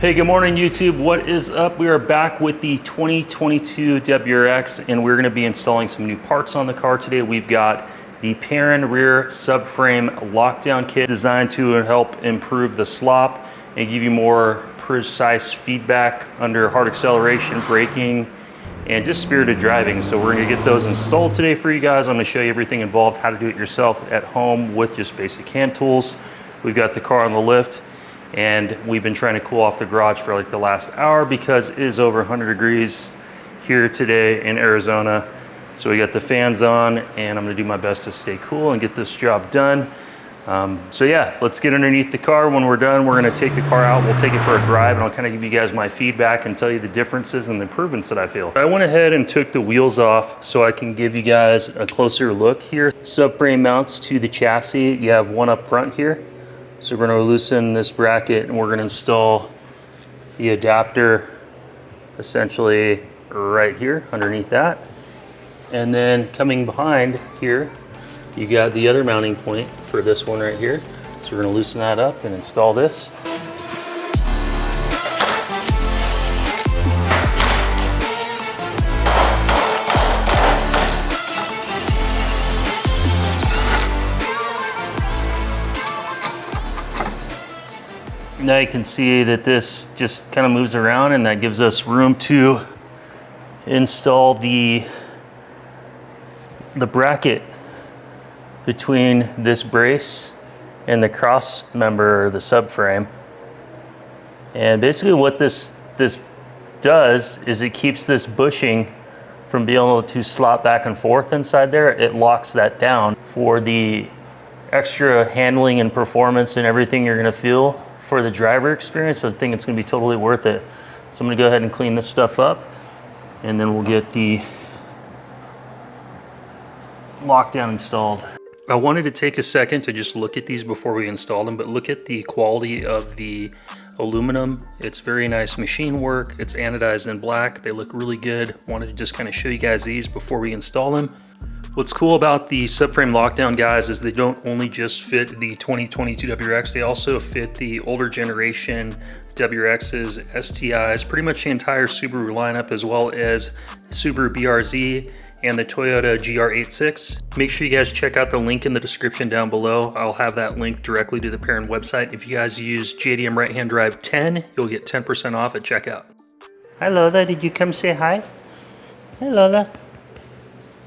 Hey, good morning YouTube. What is up? We are back with the 2022 WRX and we're going to be installing some new parts on the car today. We've got the Perrin Rear Subframe Lockdown kit designed to help improve the slop and give you more precise feedback under hard acceleration, braking, and just spirited driving. So we're going to get those installed today for you guys. I'm going to show you everything involved, how to do it yourself at home with just basic hand tools. We've got the car on the lift. And we've been trying to cool off the garage for like the last hour because it is over 100 degrees here today in Arizona. So we got the fans on and I'm gonna do my best to stay cool and get this job done. So yeah, let's get underneath the car. When we're done, we're gonna take the car out, we'll take it for a drive and I'll kind of give you guys my feedback and tell you the differences and the improvements that I feel. I went ahead and took the wheels off so I can give you guys a closer look here. Subframe mounts to the chassis. You have one up front here. So we're going to loosen this bracket and we're going to install the adapter essentially right here underneath that. And then coming behind here, you got the other mounting point for this one right here. So we're going to loosen that up and install this. Now you can see that this just kind of moves around and that gives us room to install the bracket between this brace and the cross member or the subframe. And basically what this does is it keeps this bushing from being able to slot back and forth inside there. It locks that down for the extra handling and performance and everything you're gonna feel for the driver experience. I think it's gonna be totally worth it. So I'm gonna go ahead and clean this stuff up and then we'll get the lockdown installed. I wanted to take a second to just look at these before we install them, but look at the quality of the aluminum. It's very nice machine work. It's anodized in black. They look really good. Wanted to just kind of show you guys these before we install them. What's cool about the subframe lockdown, guys, is they don't only just fit the 2022 WRX, they also fit the older generation WRXs, STIs, pretty much the entire Subaru lineup, as well as Subaru BRZ and the Toyota GR86. Make sure you guys check out the link in the description down below. I'll have that link directly to the Perrin website. If you guys use JDM Right Hand Drive 10, you'll get 10% off at checkout. Hi Lola, did you come say hi? Hi Lola.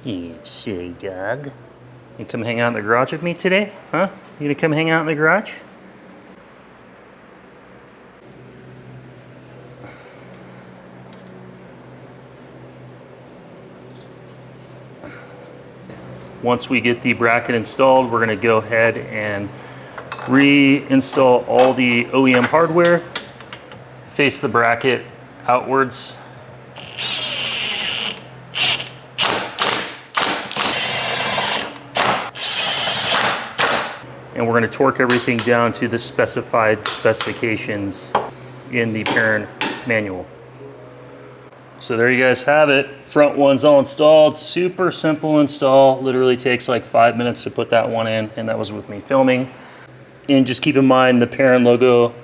You silly dog. You come hang out in the garage with me today? Huh? You gonna come hang out in the garage? Once we get the bracket installed, we're gonna go ahead and reinstall all the OEM hardware, face the bracket outwards. And we're going to torque everything down to the specified specifications in the Perrin manual. So there you guys have it. Front one's all installed. Super simple install. Literally takes like 5 minutes to put that one in, and that was with me filming. And just keep in mind the Perrin logo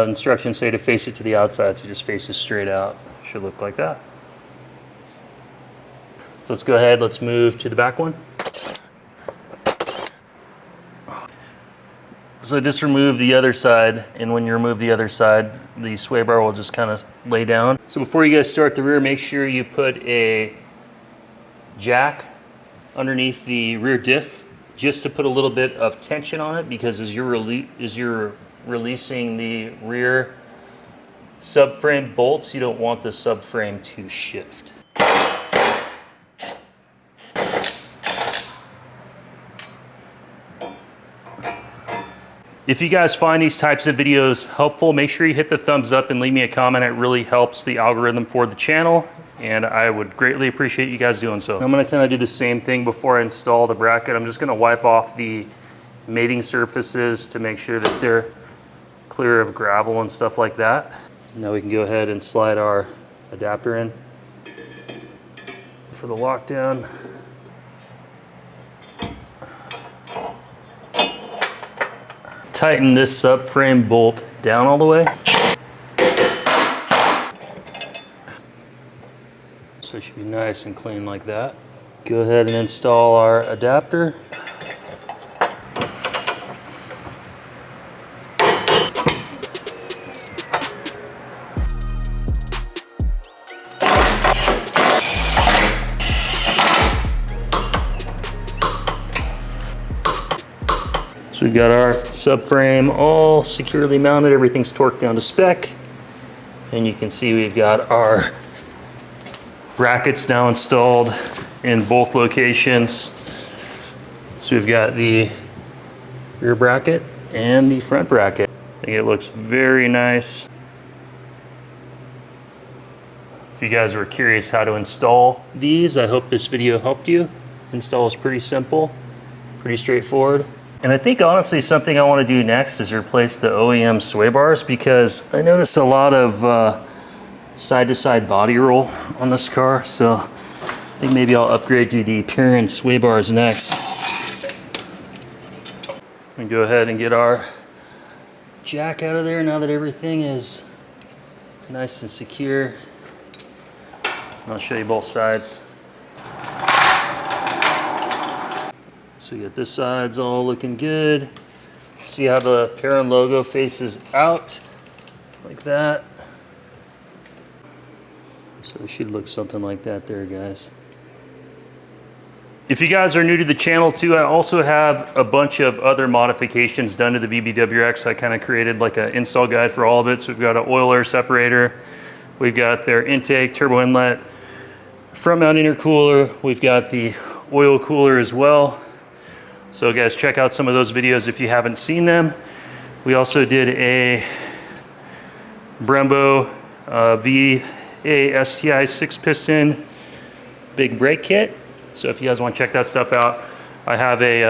instructions say to face it to the outside, so just face it straight out. Should look like that. So let's go ahead, let's move to the back one. So just remove the other side, and when you remove the other side, the sway bar will just kind of lay down. So before you guys start the rear, make sure you put a jack underneath the rear diff, just to put a little bit of tension on it, because as you're releasing the rear subframe bolts, you don't want the subframe to shift. If you guys find these types of videos helpful, make sure you hit the thumbs up and leave me a comment. It really helps the algorithm for the channel, and I would greatly appreciate you guys doing so. I'm gonna kind of do the same thing before I install the bracket. I'm just gonna wipe off the mating surfaces to make sure that they're clear of gravel and stuff like that. Now we can go ahead and slide our adapter in for the lockdown. Tighten this subframe bolt down all the way. So it should be nice and clean like that. Go ahead and install our adapter. So we've got our subframe all securely mounted, everything's torqued down to spec. And you can see we've got our brackets now installed in both locations. So we've got the rear bracket and the front bracket. I think it looks very nice. If you guys were curious how to install these, I hope this video helped you. Install is pretty simple, pretty straightforward. And I think honestly something I want to do next is replace the OEM sway bars, because I noticed a lot of side-to-side body roll on this car. So I think maybe I'll upgrade to the Perrin sway bars next. And go ahead and get our jack out of there now that everything is nice and secure. And I'll show you both sides. So we got this side's all looking good. See how the Perrin logo faces out, like that. So it should look something like that there, guys. If you guys are new to the channel too, I also have a bunch of other modifications done to the VB WRX. I kind of created like an install guide for all of it. So we've got an oil air separator. We've got their intake, turbo inlet, front mount intercooler. We've got the oil cooler as well. So guys, check out some of those videos if you haven't seen them. We also did a Brembo VB STI 6-piston big brake kit. So if you guys want to check that stuff out, I have a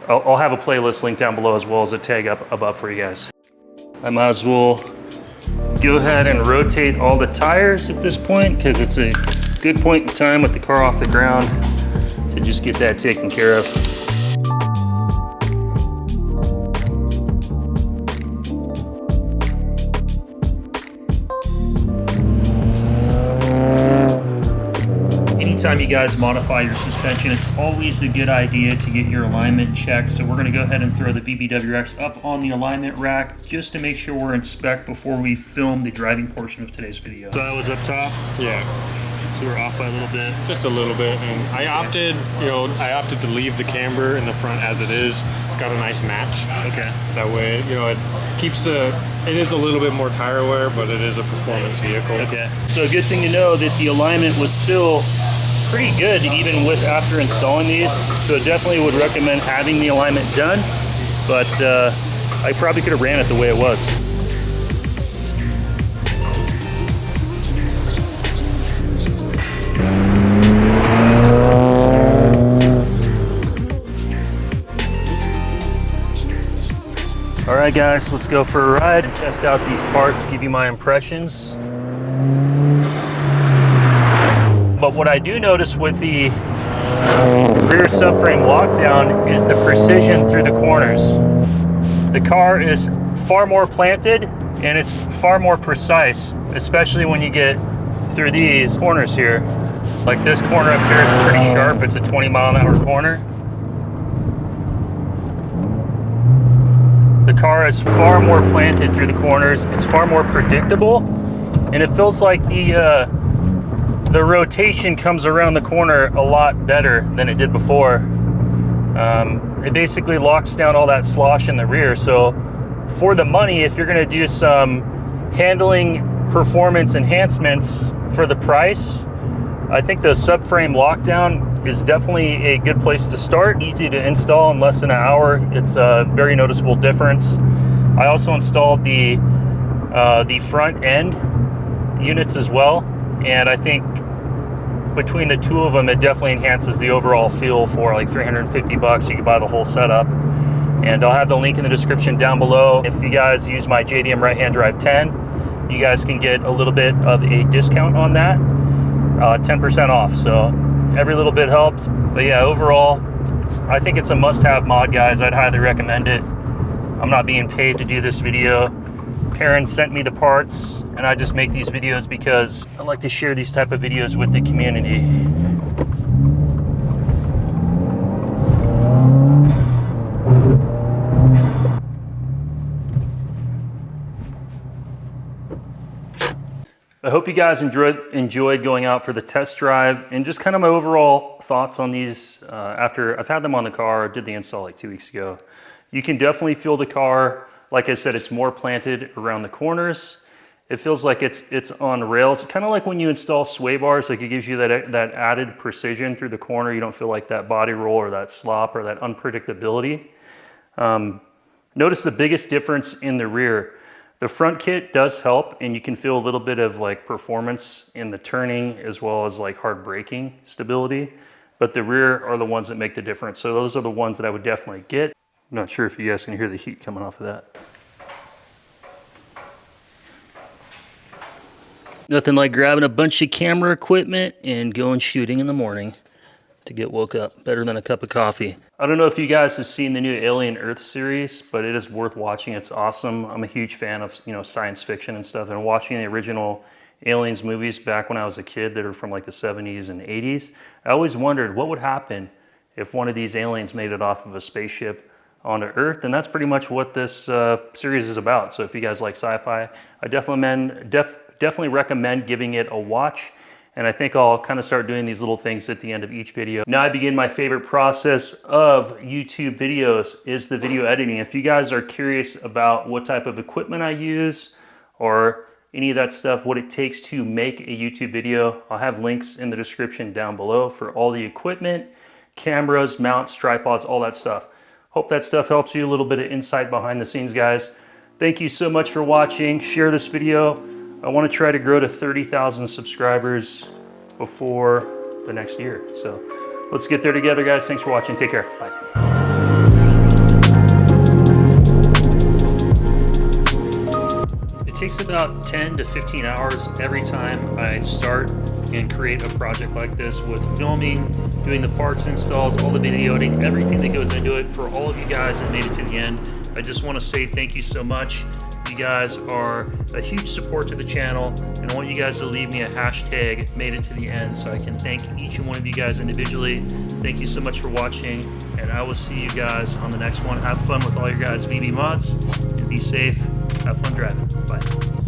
I'll have a playlist link down below as well as a tag up above for you guys. I might as well go ahead and rotate all the tires at this point, because it's a good point in time with the car off the ground to just get that taken care of. Anytime you guys modify your suspension, it's always a good idea to get your alignment checked. So we're going to go ahead and throw the VB WRX up on the alignment rack just to make sure we're in spec before we film the driving portion of today's video. So I was up top? Yeah. So we're off by a little bit? Just a little bit. And I opted, I opted to leave the camber in the front as it is. It's got a nice match. Okay. That way, it keeps it is a little bit more tire wear, but it is a performance vehicle. Okay. So a good thing to know that the alignment was still pretty good even with after installing these. So definitely would recommend having the alignment done, but I probably could have ran it the way it was. All right guys, let's go for a ride and test out these parts, give you my impressions. But what I do notice with the rear subframe lockdown is the precision through the corners. The car is far more planted and it's far more precise, especially when you get through these corners here. Like this corner up here is pretty sharp. It's a 20-mile-an-hour corner. The car is far more planted through the corners. It's far more predictable, and it feels like the rotation comes around the corner a lot better than it did before. It basically locks down all that slosh in the rear. So for the money, if you're gonna do some handling performance enhancements for the price, I think the subframe lockdown is definitely a good place to start. Easy to install in less than an hour. It's a very noticeable difference. I also installed the front end units as well, and I think between the two of them, it definitely enhances the overall feel. For like 350 bucks, you can buy the whole setup. And I'll have the link in the description down below. If you guys use my JDM right-hand drive 10, you guys can get a little bit of a discount on that, 10% off. So every little bit helps. But yeah, overall, I think it's a must-have mod, guys. I'd highly recommend it. I'm not being paid to do this video, Perrin sent me the parts, and I just make these videos because I like to share these type of videos with the community. I hope you guys enjoyed going out for the test drive, and just kind of my overall thoughts on these after I've had them on the car. I did the install like 2 weeks ago. You can definitely feel the car. Like I said, it's more planted around the corners. It feels like it's on rails, kind of like when you install sway bars. Like it gives you that added precision through the corner. You don't feel like that body roll or that slop or that unpredictability. Notice the biggest difference in the rear. The front kit does help, and you can feel a little bit of like performance in the turning as well as like hard braking stability, but the rear are the ones that make the difference. So those are the ones that I would definitely get. I'm not sure if you guys can hear the heat coming off of that. Nothing like grabbing a bunch of camera equipment and going shooting in the morning to get woke up. Better than a cup of coffee. I don't know if you guys have seen the new Alien Earth series, but it is worth watching. It's awesome. I'm a huge fan of, you know, science fiction and stuff, and watching the original Aliens movies back when I was a kid that are from like the 70s and 80s, I always wondered what would happen if one of these aliens made it off of a spaceship onto Earth, and that's pretty much what this series is about. So if you guys like sci-fi, I definitely recommend giving it a watch. And I think I'll kind of start doing these little things at the end of each video. Now I begin my favorite process of YouTube videos, is the video editing. If you guys are curious about what type of equipment I use or any of that stuff, what it takes to make a YouTube video, I'll have links in the description down below for all the equipment, cameras, mounts, tripods, all that stuff. Hope that stuff helps you. A little bit of insight behind the scenes, guys. Thank you so much for watching. Share this video. I want to try to grow to 30,000 subscribers before the next year. So let's get there together, guys. Thanks for watching. Take care. Bye. It takes about 10 to 15 hours every time I start and create a project like this, with filming, doing the parts installs, all the video editing, everything that goes into it. For all of you guys that made it to the end, I just want to say thank you so much. You guys are a huge support to the channel, and I want you guys to leave me a hashtag made it to the end so I can thank each and one of you guys individually. Thank you so much for watching, and I will see you guys on the next one. Have fun with all your guys' VB mods, and be safe. Have fun driving. Bye.